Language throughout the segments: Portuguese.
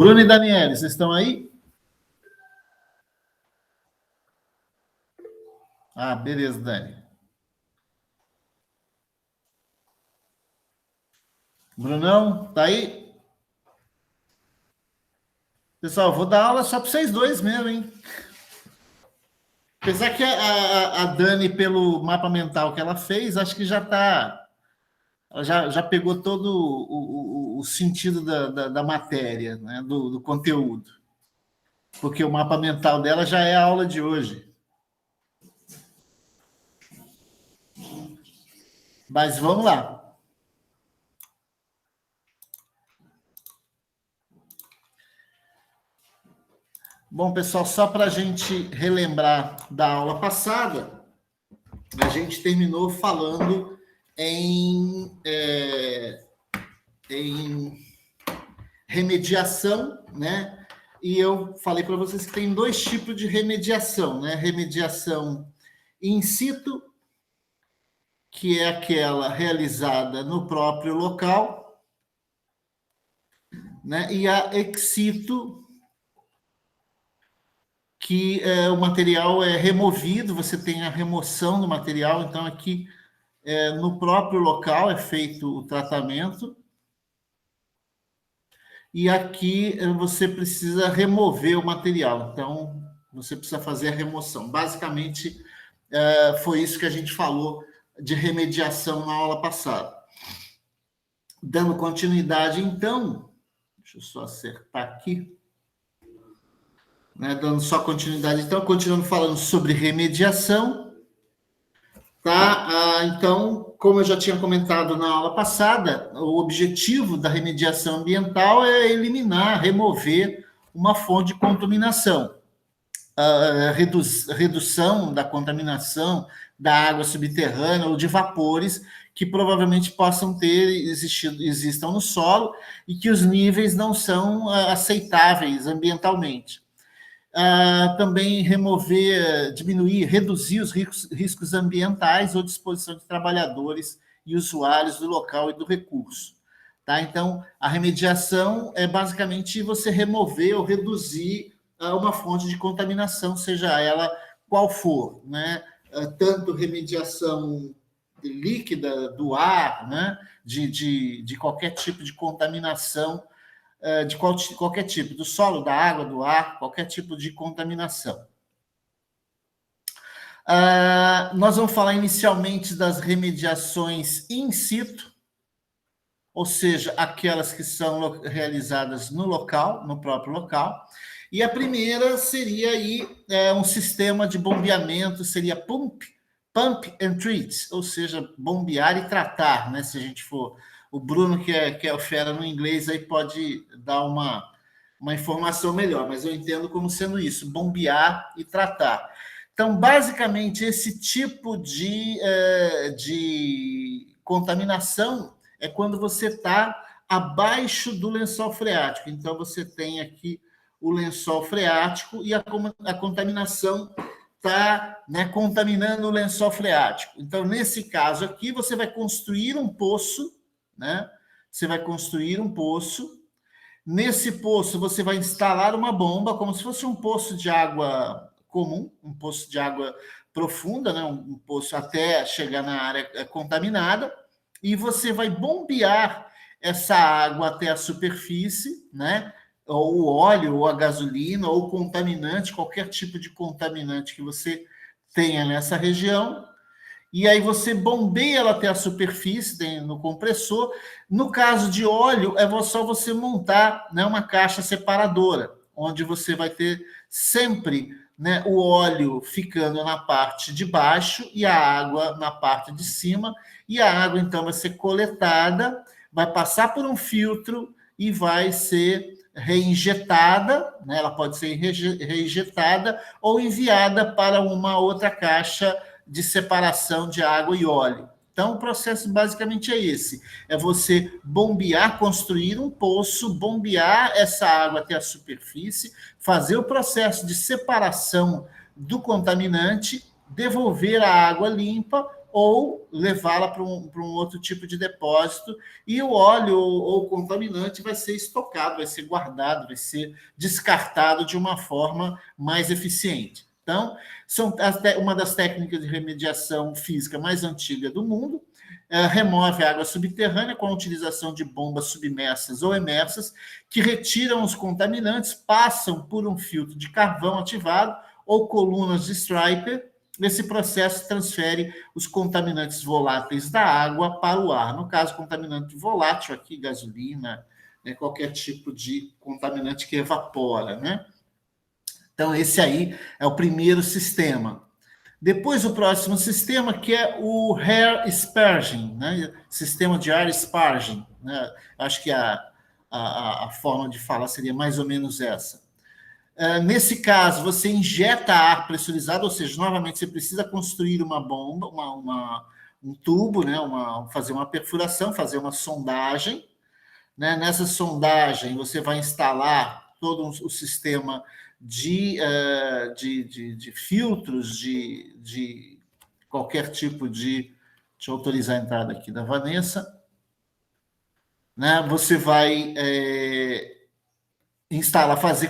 Bruno e Daniele, vocês estão aí? Ah, beleza, Dani. Brunão, tá aí? Pessoal, vou dar aula só para vocês dois mesmo, hein? Apesar que a Dani, pelo mapa mental que ela fez, acho que já tá. Ela já pegou todo o sentido da matéria, né? do conteúdo. Porque o mapa mental dela já é a aula de hoje. Mas vamos lá. Bom, pessoal, só para a gente relembrar da aula passada, a gente terminou falando em remediação, né? E eu falei para vocês que tem dois tipos de remediação, né? Remediação in situ, que é aquela realizada no próprio local, né? E a ex situ, que o material é removido, você tem a remoção do material, então aqui no próprio local é feito o tratamento, e aqui você precisa remover o material, então você precisa fazer a remoção. Basicamente, foi isso que a gente falou de remediação na aula passada. Dando continuidade, então, deixa eu só acertar aqui, né? Dando só continuidade, então, continuando falando sobre remediação, tá? Então, como eu já tinha comentado na aula passada, o objetivo da remediação ambiental é eliminar, remover uma fonte de contaminação. A redução da contaminação da água subterrânea ou de vapores que provavelmente possam existam no solo e que os níveis não são aceitáveis ambientalmente. Também remover, diminuir, reduzir os riscos ambientais ou disposição de trabalhadores e usuários do local e do recurso. Tá? Então, a remediação é basicamente você remover ou reduzir uma fonte de contaminação, seja ela qual for, né? Tanto remediação líquida do ar, né? de qualquer tipo de contaminação, de qualquer tipo, do solo, da água, do ar, qualquer tipo de contaminação. Nós vamos falar inicialmente das remediações in situ, ou seja, aquelas que são realizadas no local, no próprio local. E a primeira seria aí um sistema de bombeamento, seria pump and treat, ou seja, bombear e tratar, né? Se a gente for... O Bruno, que é o fera no inglês, aí pode dar uma informação melhor, mas eu entendo como sendo isso, bombear e tratar. Então, basicamente, esse tipo de contaminação é quando você está abaixo do lençol freático. Então, você tem aqui o lençol freático e a contaminação está, né, contaminando o lençol freático. Então, nesse caso aqui, você vai construir um poço, né? Você vai construir um poço. Nesse poço, você vai instalar uma bomba, como se fosse um poço de água comum, um poço de água profunda, né? Um poço até chegar na área contaminada, e você vai bombear essa água até a superfície, né? Ou o óleo, ou a gasolina, ou o contaminante, qualquer tipo de contaminante que você tenha nessa região, e aí você bombeia ela até a superfície no compressor. No caso de óleo, é só você montar, né, uma caixa separadora, onde você vai ter sempre, né, o óleo ficando na parte de baixo e a água na parte de cima, e a água então vai ser coletada, vai passar por um filtro e vai ser reinjetada, né? Ela pode ser reinjetada ou enviada para uma outra caixa de separação de água e óleo. Então, o processo basicamente é esse: é você bombear, construir um poço, bombear essa água até a superfície, fazer o processo de separação do contaminante, devolver a água limpa ou levá-la para um outro tipo de depósito, e o óleo ou o contaminante vai ser estocado, vai ser guardado, vai ser descartado de uma forma mais eficiente. Então, uma das técnicas de remediação física mais antiga do mundo. Remove a água subterrânea com a utilização de bombas submersas ou emersas, que retiram os contaminantes, passam por um filtro de carvão ativado ou colunas de striper. Esse processo transfere os contaminantes voláteis da água para o ar. No caso, contaminante volátil aqui, gasolina, né, qualquer tipo de contaminante que evapora, né? Então, esse aí é o primeiro sistema. Depois, o próximo sistema, que é o air sparging, né? Sistema de air sparging. Né? Acho que a forma de falar seria mais ou menos essa. Nesse caso, você injeta ar pressurizado, ou seja, novamente, você precisa construir uma bomba, um tubo, né? Fazer uma perfuração, fazer uma sondagem. Né? Nessa sondagem, você vai instalar todo o sistema de filtros, de qualquer tipo de... Deixa eu autorizar a entrada aqui da Vanessa. Né? Você vai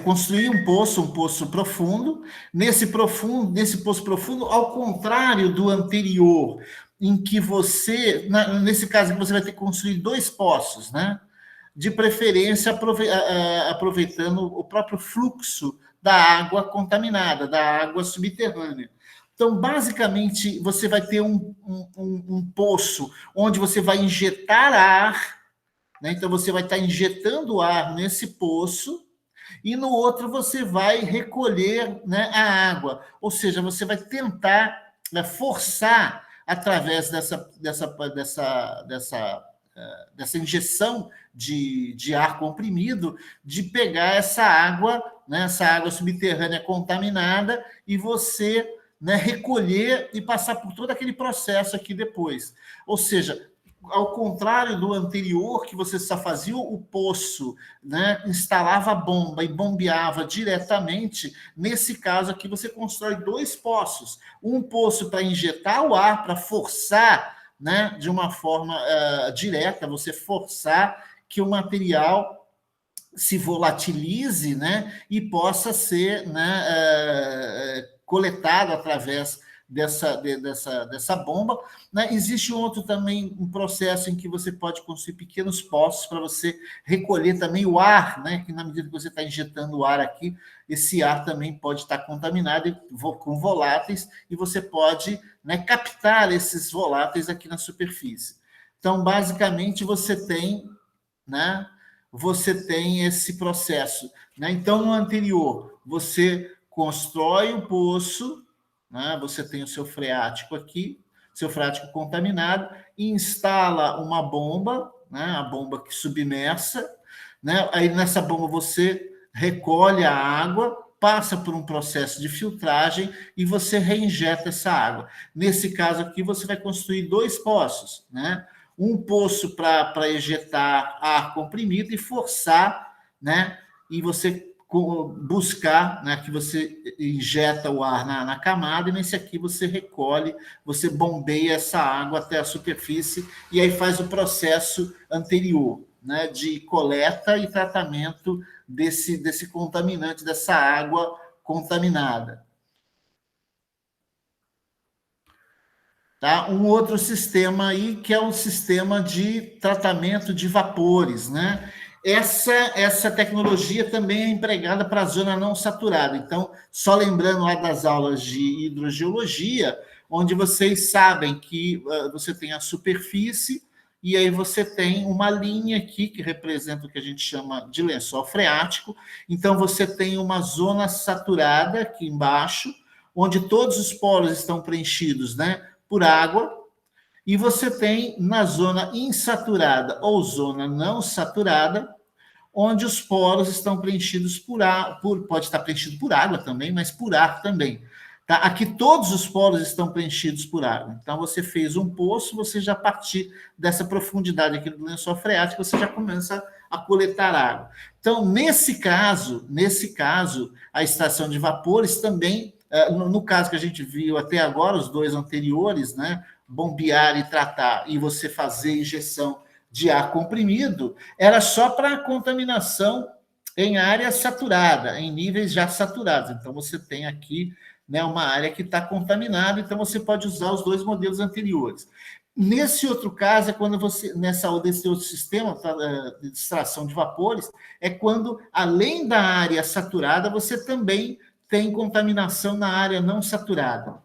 construir um poço profundo. Nesse poço profundo, ao contrário do anterior, em que nesse caso, você vai ter que construir 2 poços, né? De preferência aproveitando o próprio fluxo da água contaminada, da água subterrânea. Então, basicamente, você vai ter um poço onde você vai injetar ar, né? Então, você vai estar injetando ar nesse poço, e no outro você vai recolher, né, a água. Ou seja, você vai tentar, né, forçar, através dessa injeção de ar comprimido, de pegar essa água, né, essa água subterrânea contaminada, e você, né, recolher e passar por todo aquele processo aqui depois. Ou seja, ao contrário do anterior, que você só fazia o poço, né, instalava a bomba e bombeava diretamente, nesse caso aqui você constrói 2 poços. Um poço para injetar o ar, para forçar, né, de uma forma direta, você forçar que o material se volatilize, né, e possa ser, né, coletado através dessa bomba. Né? Existe um processo em que você pode construir pequenos poços para você recolher também o ar, né? Que na medida que você está injetando o ar aqui, esse ar também pode estar contaminado com voláteis, e você pode, né, captar esses voláteis aqui na superfície. Então, basicamente, você tem, né, esse processo. Né? Então, no anterior, você constrói o poço, né? Você tem o seu freático aqui, seu freático contaminado, instala uma bomba, né? A bomba que submersa, né? Aí nessa bomba você recolhe a água, passa por um processo de filtragem e você reinjeta essa água. Nesse caso aqui, você vai construir 2 poços, né? Um poço para ejetar ar comprimido e forçar, né? E você buscar, né, que você injeta o ar na camada, e nesse aqui você recolhe, você bombeia essa água até a superfície, e aí faz o processo anterior, né, de coleta e tratamento desse contaminante, dessa água contaminada. Tá? Um outro sistema aí, que é o sistema de tratamento de vapores, né? Essa tecnologia também é empregada para a zona não saturada. Então, só lembrando lá das aulas de hidrogeologia, onde vocês sabem que você tem a superfície, e aí você tem uma linha aqui que representa o que a gente chama de lençol freático. Então, você tem uma zona saturada aqui embaixo, onde todos os poros estão preenchidos, né, por água, e você tem na zona insaturada ou zona não saturada, onde os poros estão preenchidos pode estar preenchido por água também, mas por ar também. Tá? Aqui todos os poros estão preenchidos por água. Então, você fez um poço, você já, a partir dessa profundidade aqui do lençol freático, você já começa a coletar água. Então, nesse caso, a estação de vapores também, no caso que a gente viu até agora, os 2 anteriores, né, bombear e tratar e você fazer injeção de ar comprimido, era só para contaminação em área saturada, em níveis já saturados. Então, você tem aqui, né, uma área que está contaminada, então você pode usar os dois modelos anteriores. Nesse outro caso, é quando você, desse outro sistema de extração de vapores, é quando, além da área saturada, você também tem contaminação na área não saturada.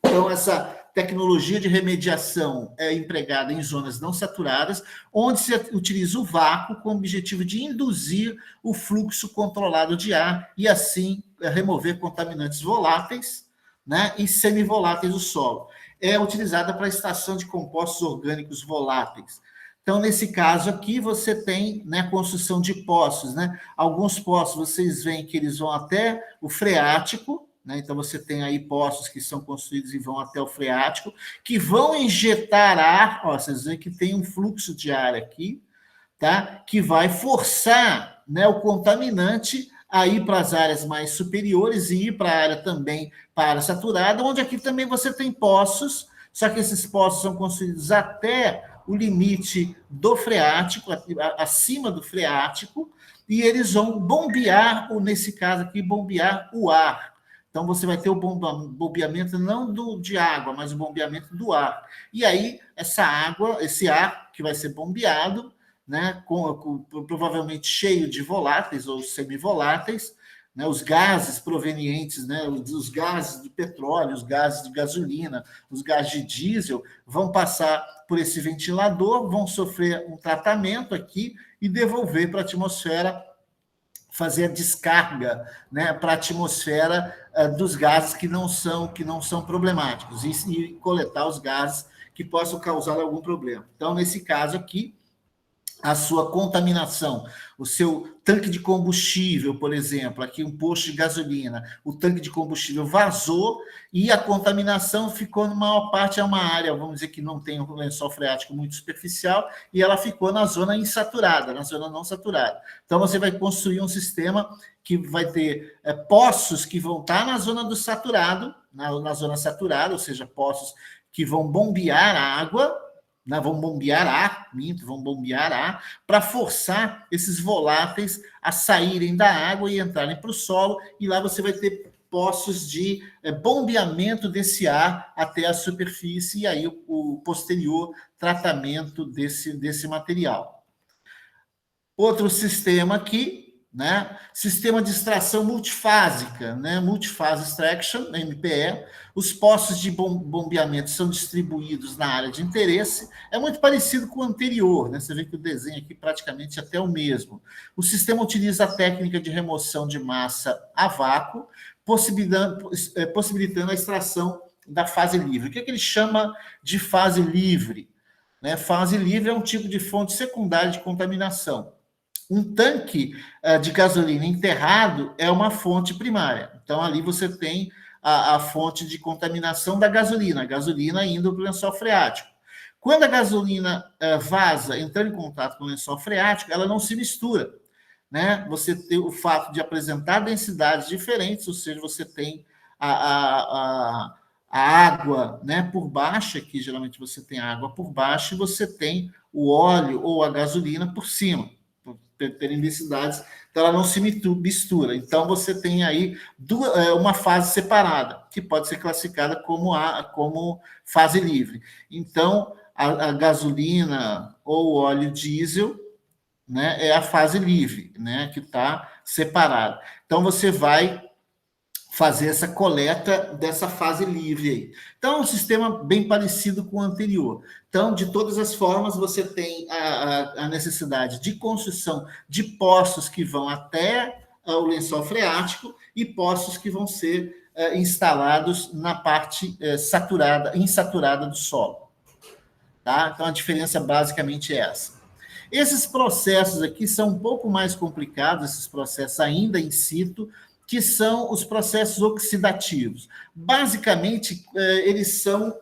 Então, essa tecnologia de remediação é empregada em zonas não saturadas, onde se utiliza o vácuo com o objetivo de induzir o fluxo controlado de ar e, assim, remover contaminantes voláteis, né, e semivoláteis do solo. É utilizada para a extração de compostos orgânicos voláteis. Então, nesse caso aqui, você tem, né, a construção de poços, né? Alguns poços, vocês veem que eles vão até o freático, né? Então, você tem aí poços que são construídos e vão até o freático, que vão injetar ar, ó, vocês veem que tem um fluxo de ar aqui, tá? Que vai forçar, né, o contaminante a ir para as áreas mais superiores e ir para a área também, para a área saturada, onde aqui também você tem poços, só que esses poços são construídos até o limite do freático, acima do freático, e eles vão bombear, nesse caso aqui, bombear o ar. Então, você vai ter o bombeamento não de água, mas o bombeamento do ar. E aí, essa água, esse ar que vai ser bombeado, né, provavelmente cheio de voláteis ou semivoláteis, né, os gases provenientes, né, os gases de petróleo, os gases de gasolina, os gases de diesel, vão passar por esse ventilador, vão sofrer um tratamento aqui e devolver para a atmosfera, fazer a descarga, né, para a atmosfera dos gases que não são problemáticos e coletar os gases que possam causar algum problema. Então, nesse caso aqui, a sua contaminação, o seu tanque de combustível, por exemplo, aqui um posto de gasolina, o tanque de combustível vazou e a contaminação ficou, na maior parte, é uma área, vamos dizer que não tem um lençol freático muito superficial, e ela ficou na zona insaturada, na zona não saturada. Então, você vai construir um sistema que vai ter poços que vão estar na zona do saturado, na zona saturada, ou seja, poços que vão bombear água, vão bombear ar para forçar esses voláteis a saírem da água e entrarem para o solo, e lá você vai ter poços de bombeamento desse ar até a superfície, e aí o posterior tratamento desse material. Outro sistema aqui, né? Sistema de extração multifásica, né? Multiphase Extraction, MPE. Os poços de bombeamento são distribuídos na área de interesse. É muito parecido com o anterior, né? Você vê que o desenho aqui praticamente é até o mesmo. O sistema utiliza a técnica de remoção de massa a vácuo, possibilitando a extração da fase livre. O que ele chama de fase livre? Né? Fase livre é um tipo de fonte secundária de contaminação. Um tanque de gasolina enterrado é uma fonte primária. Então, ali você tem a fonte de contaminação da gasolina, a gasolina indo para o lençol freático. Quando a gasolina vaza, entrando em contato com o lençol freático, ela não se mistura, né? Você tem o fato de apresentar densidades diferentes, ou seja, você tem a água, né, por baixo, aqui geralmente você tem a água por baixo, e você tem o óleo ou a gasolina por cima, terem densidades, então ela não se mistura. Então, você tem aí uma fase separada, que pode ser classificada como fase livre. Então, a gasolina ou o óleo diesel, né, é a fase livre, né, que está separada. Então, você vai fazer essa coleta dessa fase livre aí. Então, é um sistema bem parecido com o anterior. Então, de todas as formas, você tem a necessidade de construção de poços que vão até o lençol freático e poços que vão ser instalados na parte insaturada do solo. Tá? Então, a diferença basicamente é essa. Esses processos aqui são um pouco mais complicados, esses processos ainda in situ, que são os processos oxidativos. Basicamente, eles são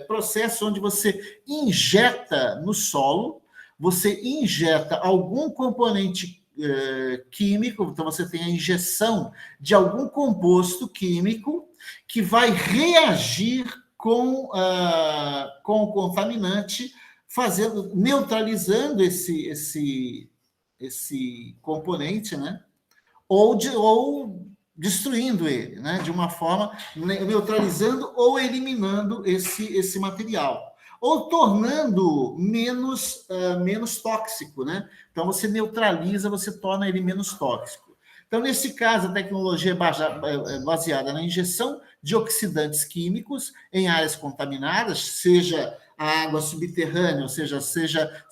processos onde você injeta no solo, você injeta algum componente químico, então você tem a injeção de algum composto químico que vai reagir com o contaminante, neutralizando esse componente, né? Ou destruindo ele, né? De uma forma, neutralizando ou eliminando esse material, ou tornando menos tóxico, né? Então, você neutraliza, você torna ele menos tóxico. Então, nesse caso, a tecnologia é baseada na injeção de oxidantes químicos em áreas contaminadas, seja a água subterrânea, ou seja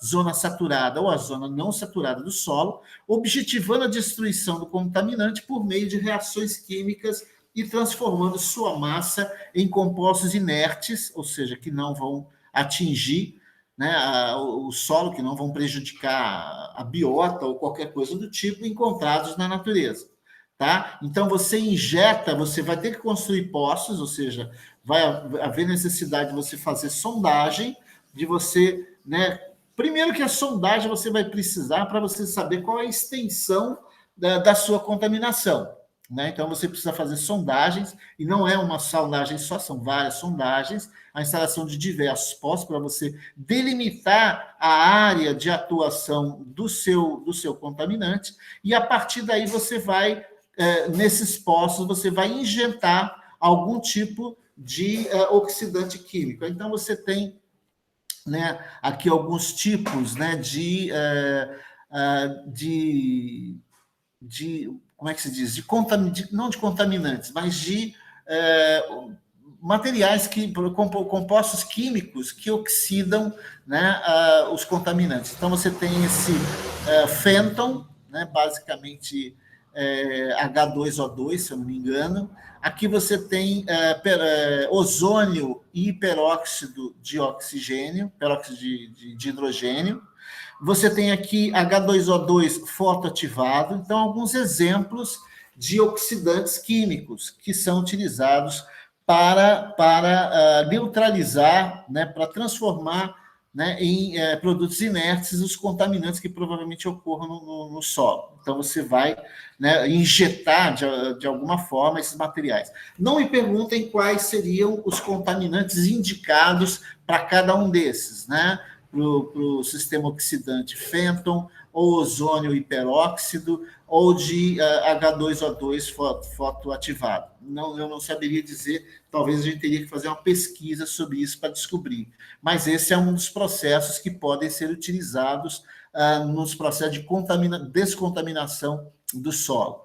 zona saturada ou a zona não saturada do solo, objetivando a destruição do contaminante por meio de reações químicas e transformando sua massa em compostos inertes, ou seja, que não vão atingir, né, o solo, que não vão prejudicar a biota ou qualquer coisa do tipo, encontrados na natureza. Tá? Então, você vai ter que construir poços, ou seja, vai haver necessidade de você fazer sondagem, de você, né? Primeiro que a sondagem você vai precisar para você saber qual é a extensão da sua contaminação, né? Então, você precisa fazer sondagens, e não é uma sondagem só, são várias sondagens, a instalação de diversos postos para você delimitar a área de atuação do seu contaminante, e a partir daí você vai, nesses postos, você vai injetar algum tipo de oxidante químico. Então, você tem, né, aqui alguns tipos, né, como é que se diz? Não de contaminantes, mas de materiais, compostos químicos que oxidam, né, os contaminantes. Então, você tem esse fenton, né, basicamente H2O2, se eu não me engano. Aqui você tem ozônio e peróxido de oxigênio, peróxido de hidrogênio. Você tem aqui H2O2 fotoativado. Então, alguns exemplos de oxidantes químicos que são utilizados para neutralizar, né, para transformar, né, em produtos inertes os contaminantes que provavelmente ocorram no solo. Então, você vai, né, injetar de alguma forma esses materiais. Não me perguntem quais seriam os contaminantes indicados para cada um desses, né? Para o sistema oxidante fenton, ou ozônio e peróxido, ou de H2O2 fotoativado. Eu não saberia dizer, talvez a gente teria que fazer uma pesquisa sobre isso para descobrir. Mas esse é um dos processos que podem ser utilizados nos processos de descontaminação do solo.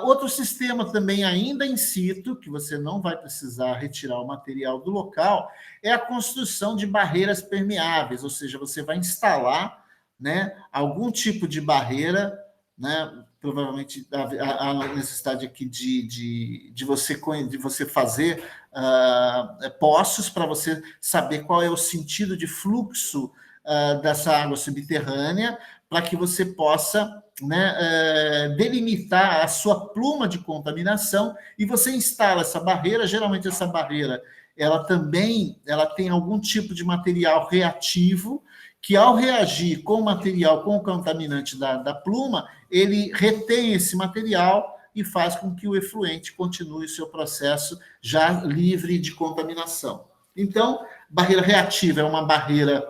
Outro sistema também ainda in situ, que você não vai precisar retirar o material do local, é a construção de barreiras permeáveis, ou seja, você vai instalar, né, algum tipo de barreira, né, provavelmente a necessidade aqui de você fazer poços para você saber qual é o sentido de fluxo dessa água subterrânea, para que você possa, né, delimitar a sua pluma de contaminação, e você instala essa barreira. Geralmente essa barreira ela tem algum tipo de material reativo, que ao reagir com o material, com o contaminante da pluma, ele retém esse material e faz com que o efluente continue o seu processo já livre de contaminação. Então, barreira reativa é uma barreira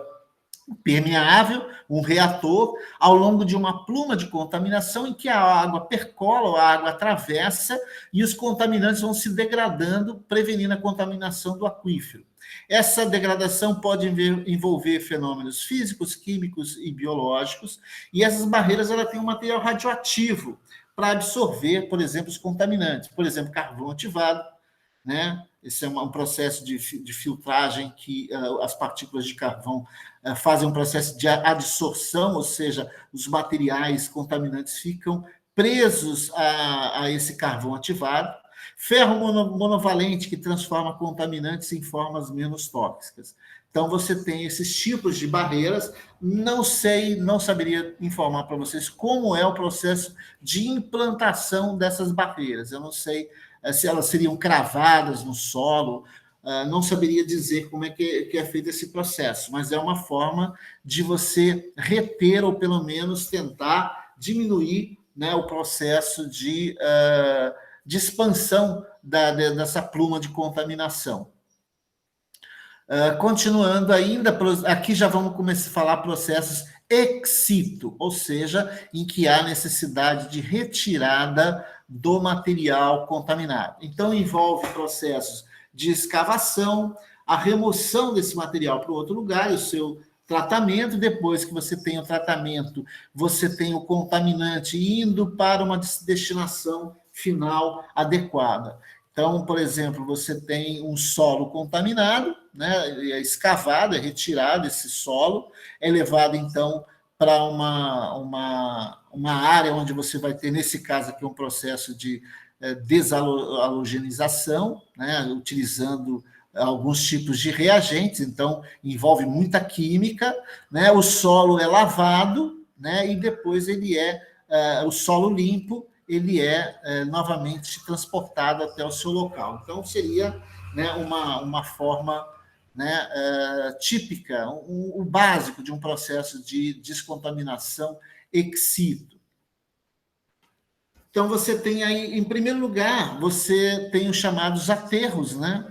permeável, um reator, ao longo de uma pluma de contaminação em que a água percola, a água atravessa e os contaminantes vão se degradando, prevenindo a contaminação do aquífero. Essa degradação pode envolver fenômenos físicos, químicos e biológicos, e essas barreiras têm um material radioativo para absorver, por exemplo, os contaminantes, por exemplo, carvão ativado, né? Esse é um processo de filtragem que as partículas de carvão fazem um processo de adsorção, ou seja, os materiais contaminantes ficam presos a esse carvão ativado. Ferro monovalente, que transforma contaminantes em formas menos tóxicas. Então, você tem esses tipos de barreiras. Não saberia informar para vocês como é o processo de implantação dessas barreiras. Eu não sei se elas seriam cravadas no solo, não saberia dizer como é que é feito esse processo, mas é uma forma de você reter, ou pelo menos tentar diminuir, né, o processo de expansão dessa pluma de contaminação. Continuando ainda, aqui já vamos começar a falar processos ex situ, ou seja, em que há necessidade de retirada do material contaminado. Então, envolve processos de escavação, a remoção desse material para outro lugar, o seu tratamento. Depois que você tem o tratamento, você tem o contaminante indo para uma destinação final adequada. Então, por exemplo, você tem um solo contaminado, né? É escavado, é retirado esse solo, é levado, então, para uma área onde você vai ter, nesse caso aqui, um processo de desalogenização, né? Utilizando alguns tipos de reagentes, então envolve muita química, né? O solo é lavado, né? E depois o solo limpo, ele novamente transportado até o seu local. Então, seria, né, uma forma, né, típica, o básico de um processo de descontaminação ex situ. Então, você tem aí, em primeiro lugar, você tem os chamados aterros, né,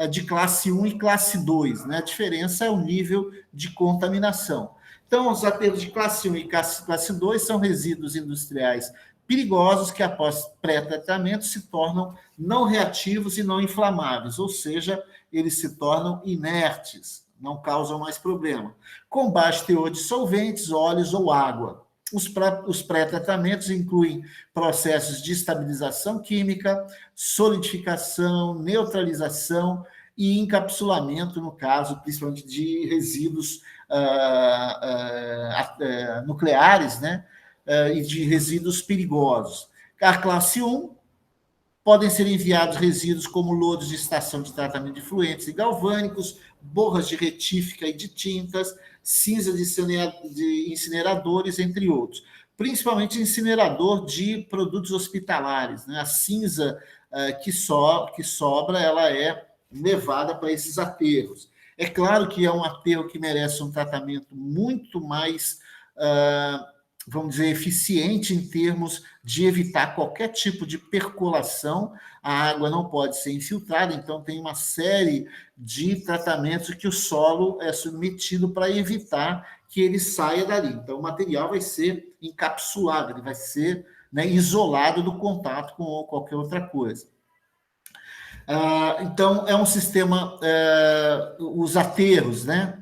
de classe 1 e classe 2. Né? A diferença é o nível de contaminação. Então, os aterros de classe 1 e classe 2 são resíduos industriais perigosos que, após pré-tratamento, se tornam não reativos e não inflamáveis, ou seja, eles se tornam inertes, não causam mais problema, com baixo teor de solventes, óleos ou água. Os pré-tratamentos incluem processos de estabilização química, solidificação, neutralização e encapsulamento, no caso, principalmente de resíduos nucleares, né? E de resíduos perigosos. A classe 1 podem ser enviados resíduos como lodos de estação de tratamento de fluentes e galvânicos, borras de retífica e de tintas, cinza de incineradores, entre outros. Principalmente incinerador de produtos hospitalares. Né? A cinza que sobra, ela é levada para esses aterros. É claro que é um aterro que merece um tratamento muito mais vamos dizer, eficiente em termos de evitar qualquer tipo de percolação. A água não pode ser infiltrada, então tem uma série de tratamentos que o solo é submetido para evitar que ele saia dali. Então, o material vai ser encapsulado, ele vai ser, né, isolado do contato com qualquer outra coisa. Então, é um sistema, os aterros, né?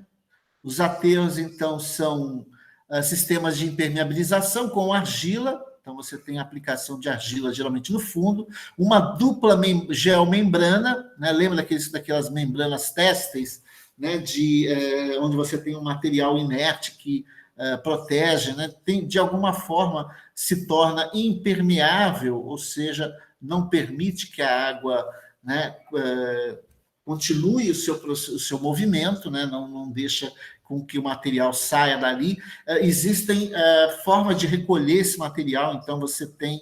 Os aterros, então, são sistemas de impermeabilização com argila. Então, você tem a aplicação de argila, geralmente no fundo, uma dupla geomembrana, né? Lembra daquelas membranas têxteis, né? Onde você tem um material inerte que protege, né? De alguma forma se torna impermeável, ou seja, não permite que a água, né, continue o seu movimento, né? Não deixa com que o material saia dali. Existem formas de recolher esse material, então você tem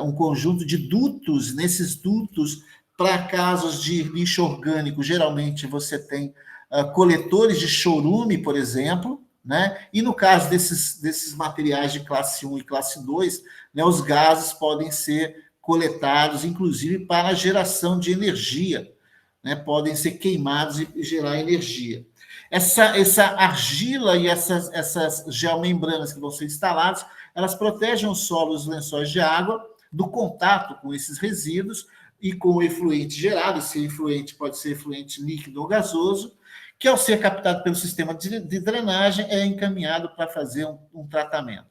um conjunto de dutos. Nesses dutos, para casos de lixo orgânico, geralmente você tem coletores de chorume, por exemplo, né? E no caso desses materiais de classe 1 e classe 2, né, os gases podem ser coletados, inclusive para a geração de energia, né? Podem ser queimados e gerar energia. Essa argila e essas geomembranas que vão ser instaladas, elas protegem o solo e os lençóis de água do contato com esses resíduos e com o efluente gerado. Esse efluente pode ser efluente líquido ou gasoso, que, ao ser captado pelo sistema de drenagem, é encaminhado para fazer um tratamento.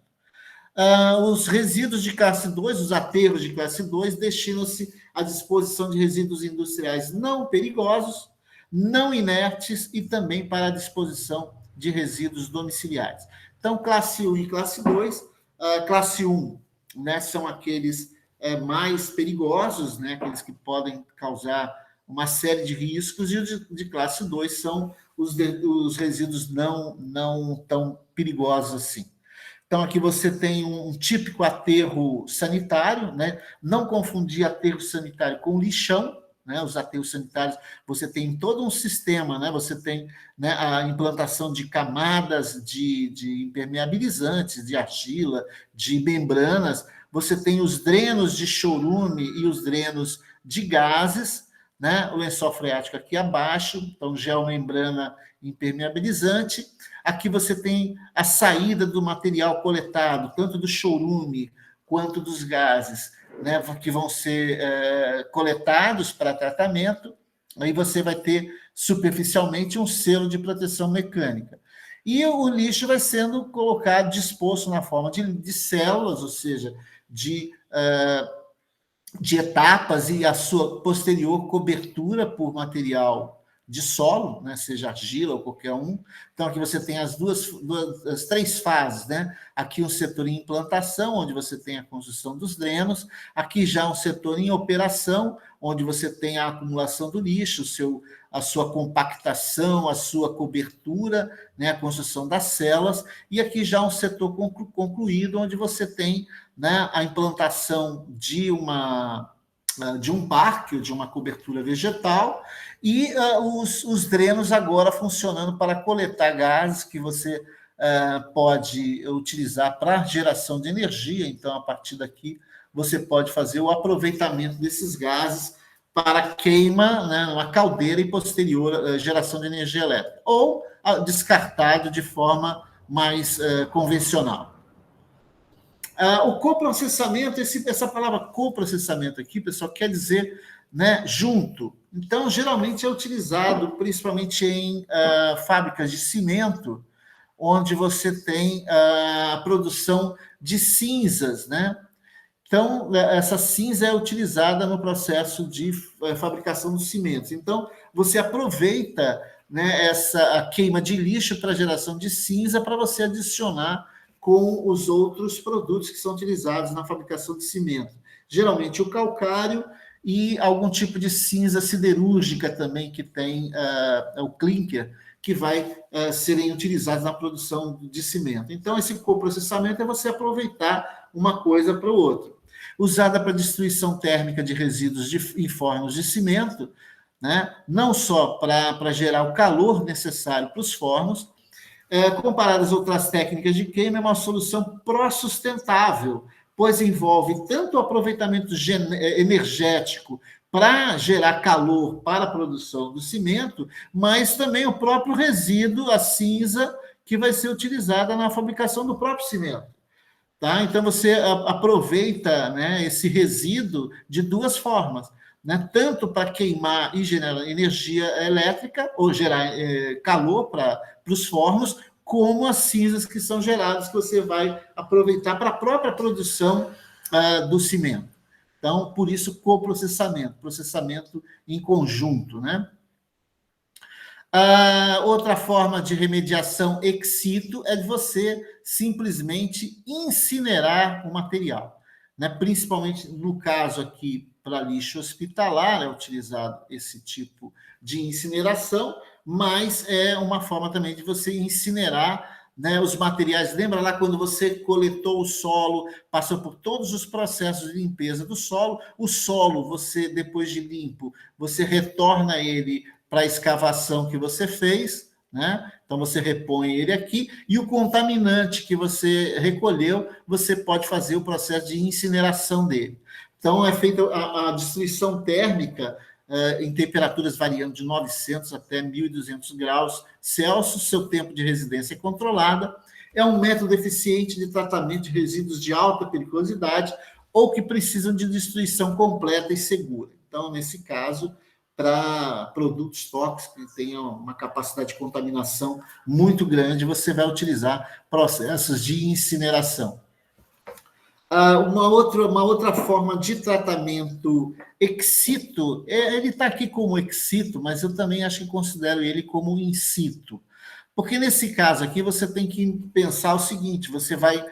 Os resíduos de classe 2, os aterros de classe 2, destinam-se à disposição de resíduos industriais não perigosos, não inertes e também para a disposição de resíduos domiciliares. Então, classe 1 e classe 2. Classe 1, né, são aqueles mais perigosos, né, aqueles que podem causar uma série de riscos, e os de classe 2 são os resíduos não tão perigosos assim. Então, aqui você tem um típico aterro sanitário, né? Não confundir aterro sanitário com lixão, né? Os aterros sanitários, você tem todo um sistema, né? Você tem, né, a implantação de camadas de impermeabilizantes, de argila, de membranas, você tem os drenos de chorume e os drenos de gases, né? O lençol freático aqui abaixo, então geomembrana impermeabilizante. Aqui você tem a saída do material coletado, tanto do chorume quanto dos gases, né, que vão ser coletados para tratamento. Aí você vai ter superficialmente um selo de proteção mecânica. E o lixo vai sendo colocado, disposto na forma de células, ou seja, de etapas e a sua posterior cobertura por material de solo, né, seja argila ou qualquer um. Então, aqui você tem as três fases, né? Aqui um setor em implantação, onde você tem a construção dos drenos. Aqui já um setor em operação, onde você tem a acumulação do lixo, a sua compactação, a sua cobertura, né, a construção das celas. E aqui já um setor concluído, onde você tem, né, a implantação de um parque, de uma cobertura vegetal, e os drenos agora funcionando para coletar gases que você pode utilizar para geração de energia. Então, a partir daqui, você pode fazer o aproveitamento desses gases para queima, né, uma caldeira e posterior geração de energia elétrica, ou descartado de forma mais convencional. O coprocessamento, essa palavra coprocessamento aqui, pessoal, quer dizer, né, junto. Então, geralmente é utilizado principalmente em fábricas de cimento, onde você tem a produção de cinzas, né? Então, essa cinza é utilizada no processo de fabricação dos cimentos. Então, você aproveita, né, a queima de lixo para geração de cinza para você adicionar com os outros produtos que são utilizados na fabricação de cimento. Geralmente o calcário e algum tipo de cinza siderúrgica também, que tem o clinker, que vai serem utilizados na produção de cimento. Então, esse coprocessamento é você aproveitar uma coisa para o outro. Usada para destruição térmica de resíduos em fornos de cimento, né? Não só para gerar o calor necessário para os fornos, comparado às outras técnicas de queima, é uma solução pró-sustentável, pois envolve tanto o aproveitamento energético para gerar calor para a produção do cimento, mas também o próprio resíduo, a cinza, que vai ser utilizada na fabricação do próprio cimento. Tá? Então, você aproveita, né, esse resíduo de duas formas, né? Tanto para queimar e gerar energia elétrica, ou gerar calor para os fornos, como as cinzas que são geradas, que você vai aproveitar para a própria produção do cimento. Então, por isso, coprocessamento, processamento em conjunto, né? Outra forma de remediação ex situ é de você simplesmente incinerar o material, né? Principalmente no caso aqui para lixo hospitalar, é utilizado esse tipo de incineração, mas é uma forma também de você incinerar, né, os materiais. Lembra lá quando você coletou o solo, passou por todos os processos de limpeza do solo, o solo, você, depois de limpo, você retorna ele para a escavação que você fez, né? Então você repõe ele aqui, e o contaminante que você recolheu, você pode fazer o processo de incineração dele. Então é feita a destruição térmica em temperaturas variando de 900 até 1.200 graus Celsius. Seu tempo de residência é controlada. É um método eficiente de tratamento de resíduos de alta periculosidade ou que precisam de destruição completa e segura. Então, nesse caso, para produtos tóxicos que tenham uma capacidade de contaminação muito grande, você vai utilizar processos de incineração. Uma outra forma de tratamento ex situ, ele está aqui como ex situ, mas eu também acho que considero ele como in situ. Porque nesse caso aqui você tem que pensar o seguinte: você vai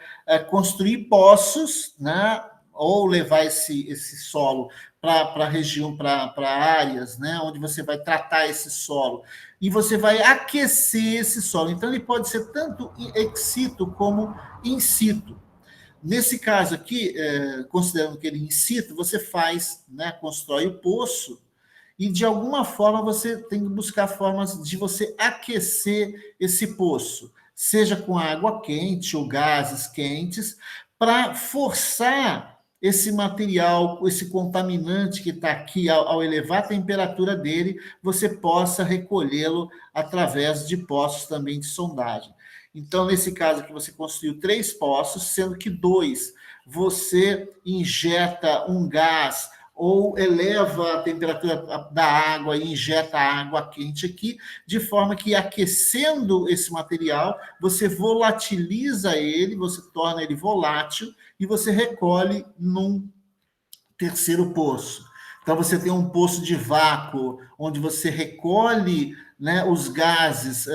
construir poços, né, ou levar esse solo para a região, para áreas, né, onde você vai tratar esse solo, e você vai aquecer esse solo. Então, ele pode ser tanto ex situ como in situ. Nesse caso aqui, considerando que ele in situ, você faz, né, constrói o poço, e de alguma forma você tem que buscar formas de você aquecer esse poço, seja com água quente ou gases quentes, para forçar esse material, esse contaminante que está aqui, ao elevar a temperatura dele, você possa recolhê-lo através de poços também de sondagem. Então, nesse caso aqui, você construiu 3 poços, sendo que 2 você injeta um gás ou eleva a temperatura da água e injeta água quente aqui, de forma que, aquecendo esse material, você volatiliza ele, você torna ele volátil, e você recolhe num terceiro poço. Então, você tem um poço de vácuo, onde você recolhe, né, os gases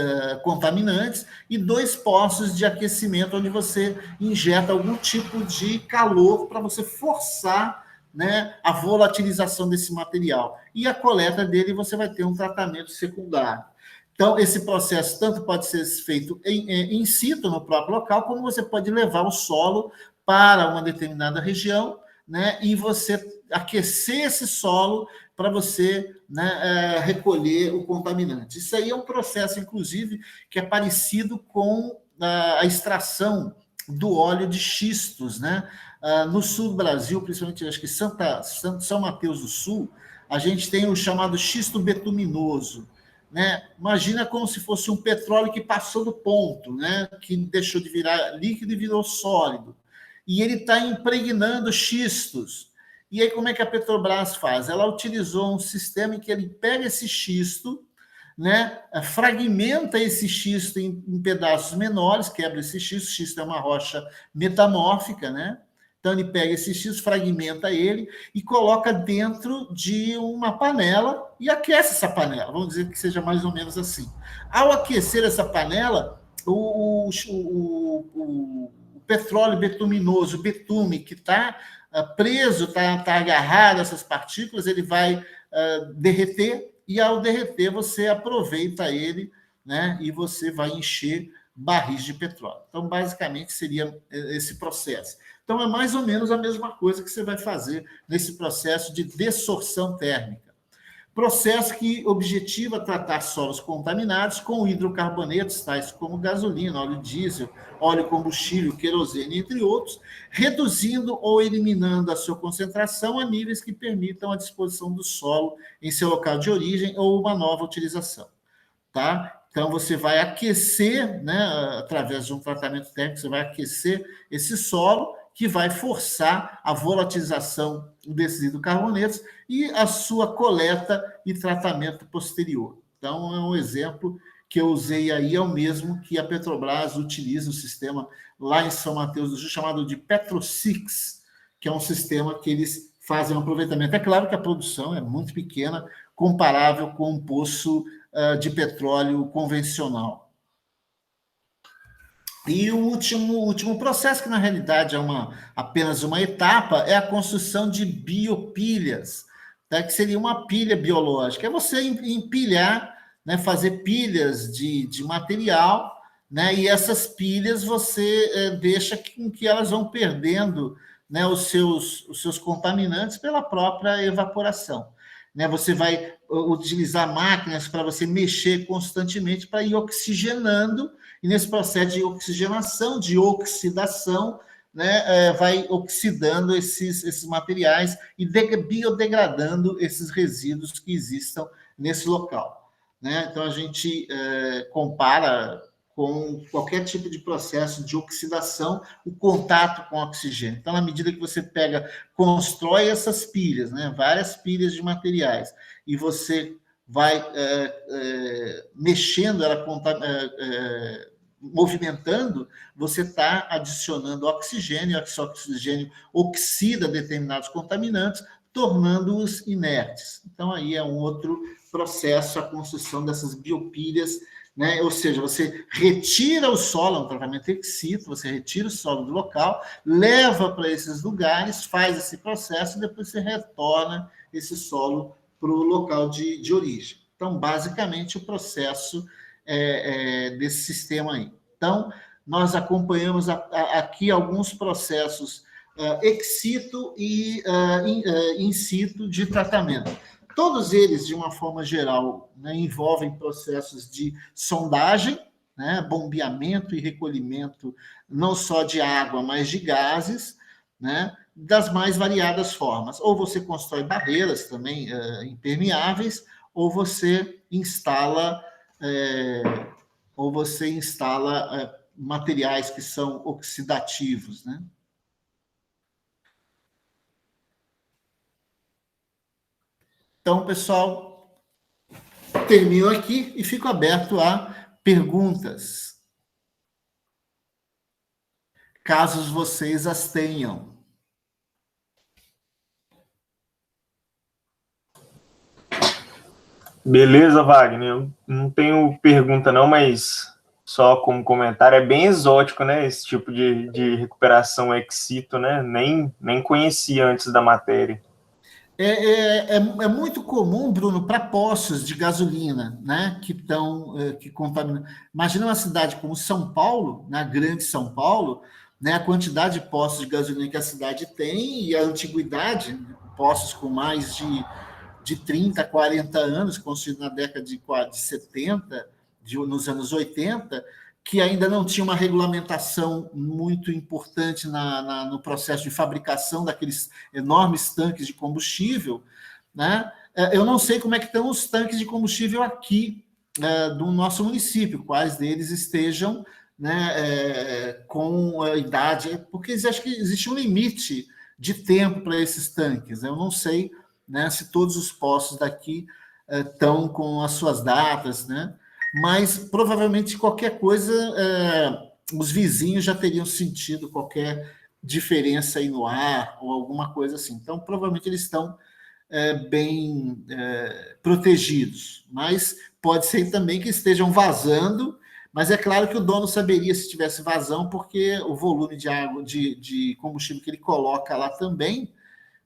contaminantes, e 2 poços de aquecimento, onde você injeta algum tipo de calor para você forçar, né, a volatilização desse material. E a coleta dele, você vai ter um tratamento secundário. Então, esse processo tanto pode ser feito in situ, no próprio local, como você pode levar o solo para uma determinada região, né, e você aquecer esse solo para você, né, recolher o contaminante. Isso aí é um processo, inclusive, que é parecido com a extração do óleo de xistos, né? No sul do Brasil, principalmente, acho que São Mateus do Sul, a gente tem o chamado xisto betuminoso, né? Imagina como se fosse um petróleo que passou do ponto, né? Que deixou de virar líquido e virou sólido. E ele está impregnando xistos. E aí, como é que a Petrobras faz? Ela utilizou um sistema em que ele pega esse xisto, né, fragmenta esse xisto em pedaços menores, quebra esse xisto. Xisto é uma rocha metamórfica, né? Então, ele pega esse xisto, fragmenta ele e coloca dentro de uma panela e aquece essa panela. Vamos dizer que seja mais ou menos assim. Ao aquecer essa panela, o petróleo betuminoso, o betume, que está preso, está agarrado a essas partículas, ele vai derreter, e ao derreter você aproveita ele, né, e você vai encher barris de petróleo. Então, basicamente, seria esse processo. Então, é mais ou menos a mesma coisa que você vai fazer nesse processo de dessorção térmica. Processo que objetiva tratar solos contaminados com hidrocarbonetos, tais como gasolina, óleo diesel, óleo combustível, querosene, entre outros, reduzindo ou eliminando a sua concentração a níveis que permitam a disposição do solo em seu local de origem ou uma nova utilização. Tá? Então, você vai aquecer, né, através de um tratamento térmico, você vai aquecer esse solo, que vai forçar a volatilização desses hidrocarbonetos e a sua coleta e tratamento posterior. Então, é um exemplo que eu usei aí, é o mesmo que a Petrobras utiliza, o sistema lá em São Mateus do Sul, chamado de PetroSix, que é um sistema que eles fazem um aproveitamento. É claro que a produção é muito pequena, comparável com um poço de petróleo convencional. E o último processo, que na realidade é apenas uma etapa, é a construção de biopilhas, tá? Que seria uma pilha biológica. É você empilhar, né, fazer pilhas de material, né, e essas pilhas você deixa que elas vão perdendo, né, os seus contaminantes pela própria evaporação. Né? Você vai utilizar máquinas para você mexer constantemente para ir oxigenando, e nesse processo de oxigenação, de oxidação, né, vai oxidando esses materiais e biodegradando esses resíduos que existam nesse local. Né? Então, a gente compara com qualquer tipo de processo de oxidação, o contato com oxigênio. Então, na medida que você constrói essas pilhas, né, várias pilhas de materiais, e você vai mexendo ela, movimentando, você está adicionando oxigênio, esse oxigênio oxida determinados contaminantes, tornando-os inertes. Então, aí é um outro processo, a construção dessas biopilhas, né? Ou seja, você retira o solo, é um tratamento ex situ, você retira o solo do local, leva para esses lugares, faz esse processo, e depois você retorna esse solo para o local de origem. Então, basicamente, o processo desse sistema aí. Então, nós acompanhamos aqui alguns processos ex situ e in situ de tratamento. Todos eles, de uma forma geral, né, envolvem processos de sondagem, né, bombeamento e recolhimento não só de água, mas de gases, né, das mais variadas formas. Ou você constrói barreiras também impermeáveis, ou você instala materiais que são oxidativos, né? Então, pessoal, termino aqui e fico aberto a perguntas, caso vocês as tenham. Beleza, Wagner. Eu não tenho pergunta não, mas só como comentário, é bem exótico, né? Esse tipo de recuperação ex situ, né? Nem conhecia antes da matéria. É muito comum, Bruno, para poços de gasolina, né, que contaminam. Imagina uma cidade como São Paulo, na grande São Paulo, né, a quantidade de poços de gasolina que a cidade tem e a antiguidade, poços com mais de 30, 40 anos, construídos na década de 70, nos anos 80, que ainda não tinha uma regulamentação muito importante no processo de fabricação daqueles enormes tanques de combustível, né? Eu não sei como é que estão os tanques de combustível aqui do nosso município, quais deles estejam, né, com a idade, porque acho que existe um limite de tempo para esses tanques. Eu não sei, né, se todos os postos daqui estão com as suas datas, né? Mas provavelmente qualquer coisa, os vizinhos já teriam sentido qualquer diferença aí no ar ou alguma coisa assim. Então, provavelmente eles estão bem protegidos, mas pode ser também que estejam vazando, mas é claro que o dono saberia se tivesse vazão, porque o volume de água, de combustível que ele coloca lá também,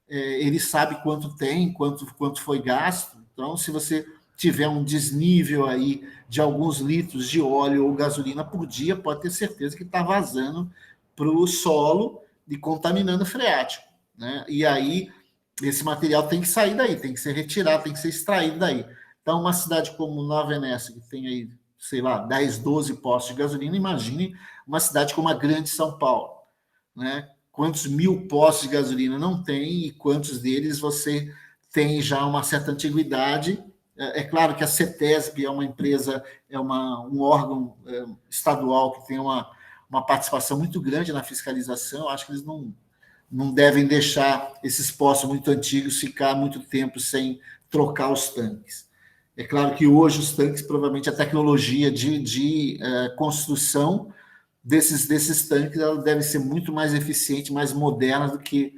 ele sabe quanto tem, quanto foi gasto. Então, se você tiver um desnível aí de alguns litros de óleo ou gasolina por dia, pode ter certeza que está vazando para o solo e contaminando o freático, né? E aí, esse material tem que sair daí, tem que ser retirado, tem que ser extraído daí. Então, uma cidade como Nova Venécia, que tem aí, sei lá, 10, 12 postos de gasolina, imagine uma cidade como a grande São Paulo, né? Quantos mil postos de gasolina não tem e quantos deles você tem já uma certa antiguidade. É claro que a CETESB é uma empresa, um órgão estadual que tem uma participação muito grande na fiscalização. Acho que eles não devem deixar esses postos muito antigos ficar muito tempo sem trocar os tanques. É claro que hoje os tanques, provavelmente a tecnologia de construção desses tanques, ela deve ser muito mais eficiente, mais moderna do que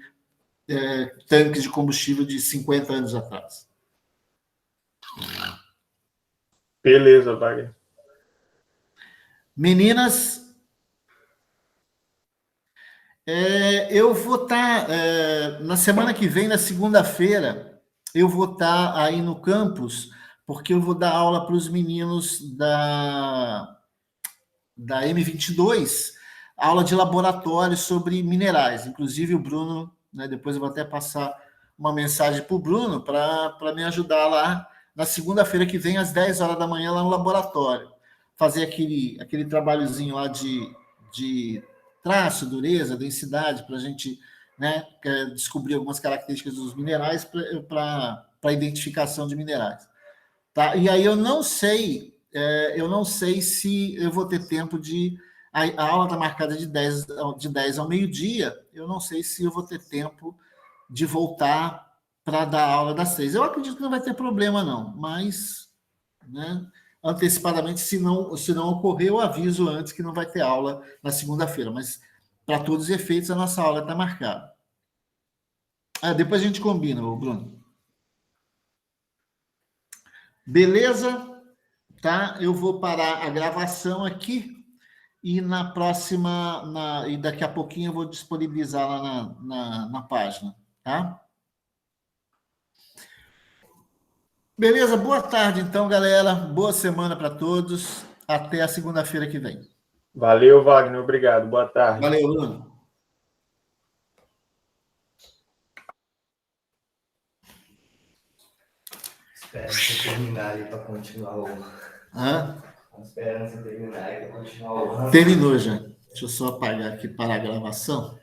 tanques de combustível de 50 anos atrás. Beleza, Wagner. Meninas, eu vou estar, na semana que vem, na segunda-feira, eu vou estar aí no campus, porque eu vou dar aula para os meninos da M22, aula de laboratório sobre minerais. Inclusive, o Bruno, né, depois eu vou até passar uma mensagem para o Bruno para me ajudar lá na segunda-feira que vem, às 10 horas da manhã, lá no laboratório. Fazer aquele trabalhozinho lá de traço, dureza, densidade, para a gente, né, descobrir algumas características dos minerais para identificação de minerais. Tá? E aí eu não sei se eu vou ter tempo de... A aula está marcada de 10 ao meio-dia, eu não sei se eu vou ter tempo de voltar para dar aula das 6. Eu acredito que não vai ter problema, não, mas, né, antecipadamente, se não ocorrer, eu aviso antes que não vai ter aula na segunda-feira, mas para todos os efeitos, a nossa aula está marcada. Depois a gente combina, Bruno. Beleza? Tá? Eu vou parar a gravação aqui e na próxima, e daqui a pouquinho eu vou disponibilizar lá na página, tá? Beleza? Boa tarde, então, galera. Boa semana para todos. Até a segunda-feira que vem. Valeu, Wagner. Obrigado. Boa tarde. Valeu, Bruno. Espera você terminar aí para continuar o... Esperando você terminar aí para continuar o... Terminou já. Deixa eu só apagar aqui para a gravação.